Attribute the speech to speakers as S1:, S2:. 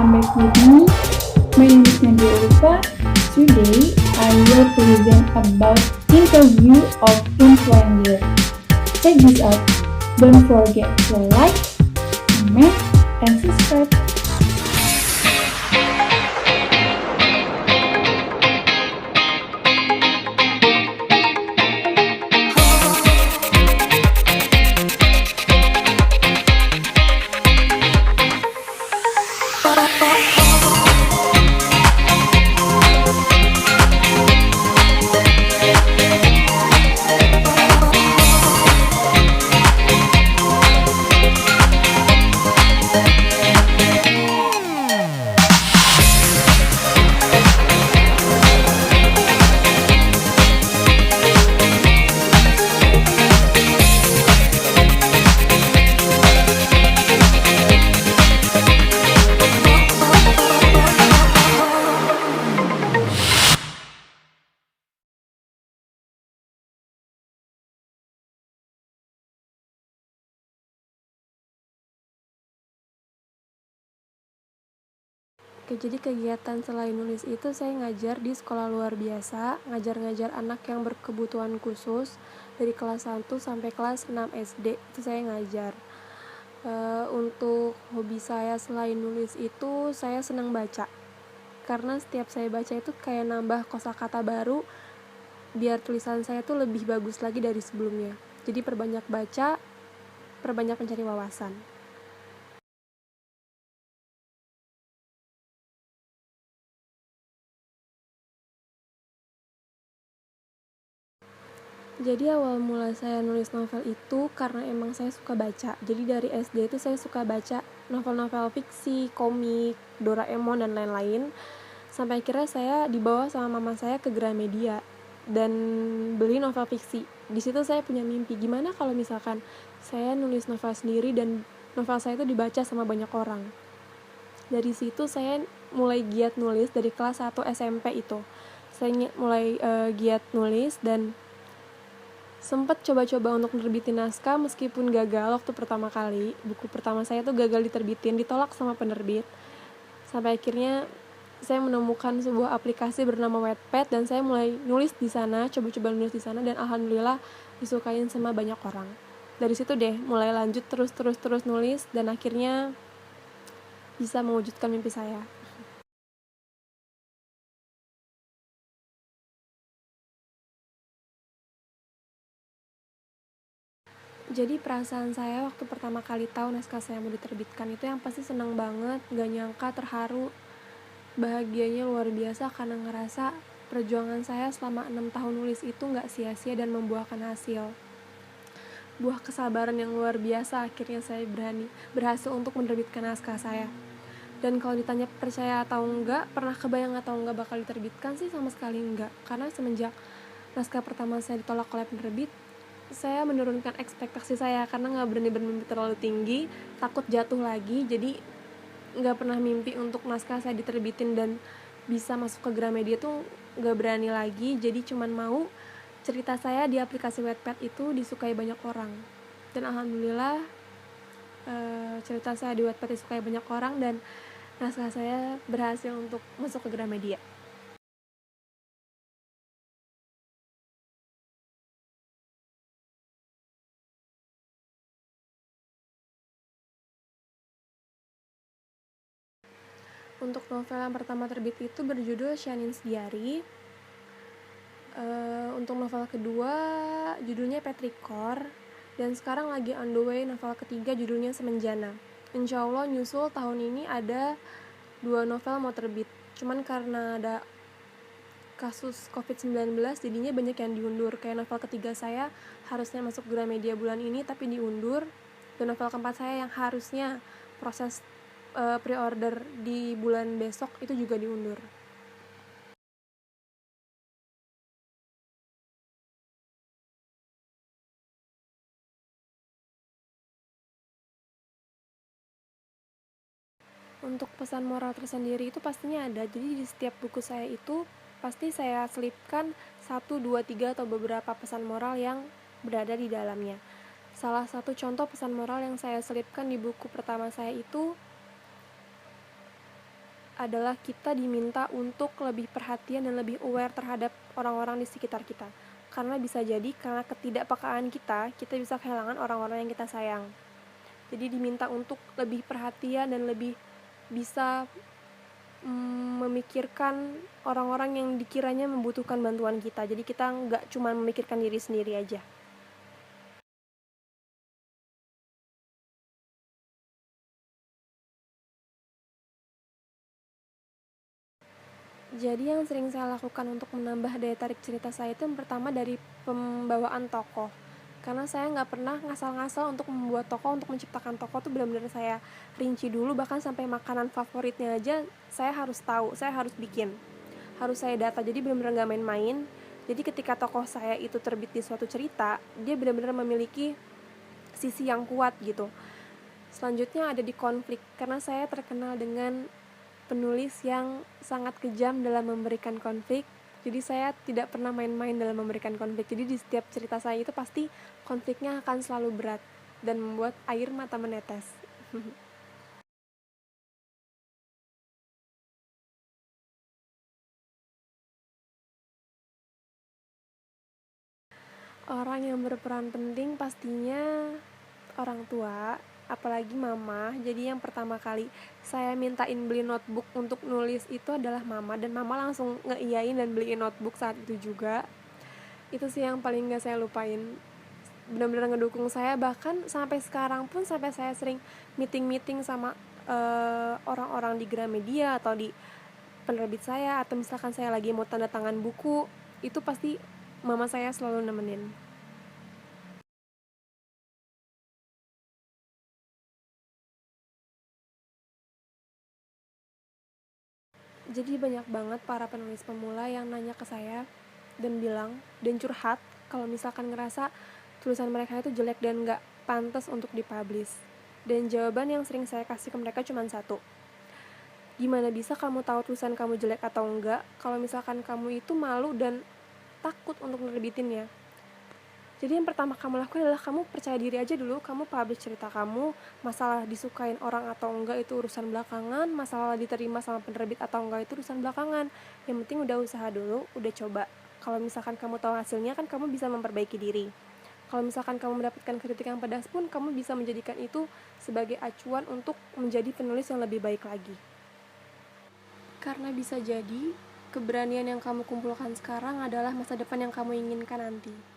S1: welcome back with me. My name is Nadia Ulfa. Today, I will present about interview of influencer. Check this out. Don't forget to like, comment, and subscribe.
S2: Oke, jadi kegiatan selain nulis itu saya ngajar di sekolah luar biasa, ngajar-ngajar anak yang berkebutuhan khusus dari kelas 1 sampai kelas 6 SD, itu saya ngajar. Untuk hobi saya selain nulis itu, saya senang baca. Karena setiap saya baca itu kayak nambah kosakata baru, biar tulisan saya tuh lebih bagus lagi dari sebelumnya. Jadi perbanyak baca, perbanyak mencari wawasan. Jadi awal mula saya nulis novel itu karena emang saya suka baca. Jadi dari SD itu saya suka baca novel-novel fiksi, komik, Doraemon, dan lain-lain. Sampai akhirnya saya dibawa sama mama saya ke Gramedia dan beli novel fiksi. Di situ saya punya mimpi, gimana kalau misalkan saya nulis novel sendiri dan novel saya itu dibaca sama banyak orang. Dari situ saya mulai giat nulis dari kelas 1 SMP itu. Saya mulai giat nulis dan sempat coba-coba untuk nerbitin naskah meskipun gagal waktu pertama kali. Buku pertama saya tuh gagal diterbitin, ditolak sama penerbit. Sampai akhirnya saya menemukan sebuah aplikasi bernama Wattpad dan saya mulai nulis di sana, coba-coba nulis di sana, dan alhamdulillah disukain sama banyak orang. Dari situ deh mulai lanjut terus nulis dan akhirnya bisa mewujudkan mimpi saya. Jadi perasaan saya waktu pertama kali tahu naskah saya mau diterbitkan itu yang pasti senang banget, gak nyangka, terharu, bahagianya luar biasa karena ngerasa perjuangan saya selama 6 tahun nulis itu gak sia-sia dan membuahkan hasil. Buah kesabaran yang luar biasa, akhirnya saya berhasil untuk menerbitkan naskah saya. Dan kalau ditanya percaya atau enggak, pernah kebayang atau enggak bakal diterbitkan sih, sama sekali enggak. Karena semenjak naskah pertama saya ditolak oleh penerbit, saya menurunkan ekspektasi saya karena gak berani bermimpi terlalu tinggi, takut jatuh lagi. Jadi gak pernah mimpi untuk naskah saya diterbitin dan bisa masuk ke Gramedia tuh gak berani lagi. Jadi cuman mau cerita saya di aplikasi Wattpad itu disukai banyak orang. Dan alhamdulillah cerita saya di Wattpad disukai banyak orang dan naskah saya berhasil untuk masuk ke Gramedia. Untuk novel yang pertama terbit itu berjudul Shanin's Diary. Untuk novel kedua judulnya Petrichor, dan sekarang lagi on the way novel ketiga judulnya Semenjana. Insya Allah nyusul tahun ini ada 2 novel mau terbit, cuman karena ada kasus COVID-19 jadinya banyak yang diundur. Kayak novel ketiga saya harusnya masuk Gramedia bulan ini tapi diundur, dan novel keempat saya yang harusnya proses pre-order di bulan besok itu juga diundur. Untuk pesan moral tersendiri itu pastinya ada. Jadi di setiap buku saya itu pasti saya selipkan 1, 2, 3 atau beberapa pesan moral yang berada di dalamnya. Salah satu contoh pesan moral yang saya selipkan di buku pertama saya itu, adalah kita diminta untuk lebih perhatian dan lebih aware terhadap orang-orang di sekitar kita. Karena bisa jadi karena ketidakpekaan kita bisa kehilangan orang-orang yang kita sayang. Jadi diminta untuk lebih perhatian dan lebih bisa memikirkan orang-orang yang dikiranya membutuhkan bantuan kita. Jadi kita nggak cuma memikirkan diri sendiri aja. Jadi yang sering saya lakukan untuk menambah daya tarik cerita saya itu yang pertama dari pembawaan tokoh. Karena saya nggak pernah ngasal-ngasal untuk membuat tokoh, untuk menciptakan tokoh tuh benar-benar saya rinci dulu, bahkan sampai makanan favoritnya aja saya harus tahu, saya harus bikin, harus saya data. Jadi benar-benar nggak main-main. Jadi ketika tokoh saya itu terbit di suatu cerita, dia benar-benar memiliki sisi yang kuat gitu. Selanjutnya ada di konflik, karena saya terkenal dengan penulis yang sangat kejam dalam memberikan konflik. Jadi saya tidak pernah main-main dalam memberikan konflik. Jadi di setiap cerita saya itu pasti konfliknya akan selalu berat dan membuat air mata menetes. Orang yang berperan penting pastinya orang tua, apalagi mama. Jadi yang pertama kali saya mintain beli notebook untuk nulis itu adalah mama, dan mama langsung ngeiyain dan beliin notebook saat itu juga. Itu sih yang paling gak saya lupain, benar-benar ngedukung saya. Bahkan sampai sekarang pun, sampai saya sering meeting sama orang-orang di Gramedia atau di penerbit saya, atau misalkan saya lagi mau tanda tangan buku, itu pasti mama saya selalu nemenin. Jadi banyak banget para penulis pemula yang nanya ke saya dan bilang dan curhat kalau misalkan ngerasa tulisan mereka itu jelek dan gak pantas untuk dipublish. Dan jawaban yang sering saya kasih ke mereka cuma satu: gimana bisa kamu tahu tulisan kamu jelek atau enggak kalau misalkan kamu itu malu dan takut untuk nerbitinnya? Jadi yang pertama kamu lakukan adalah kamu percaya diri aja dulu, kamu publish cerita kamu. Masalah disukain orang atau enggak itu urusan belakangan, masalah diterima sama penerbit atau enggak itu urusan belakangan. Yang penting udah usaha dulu, udah coba. Kalau misalkan kamu tahu hasilnya, kan kamu bisa memperbaiki diri. Kalau misalkan kamu mendapatkan kritik yang pedas pun, kamu bisa menjadikan itu sebagai acuan untuk menjadi penulis yang lebih baik lagi. Karena bisa jadi keberanian yang kamu kumpulkan sekarang adalah masa depan yang kamu inginkan nanti.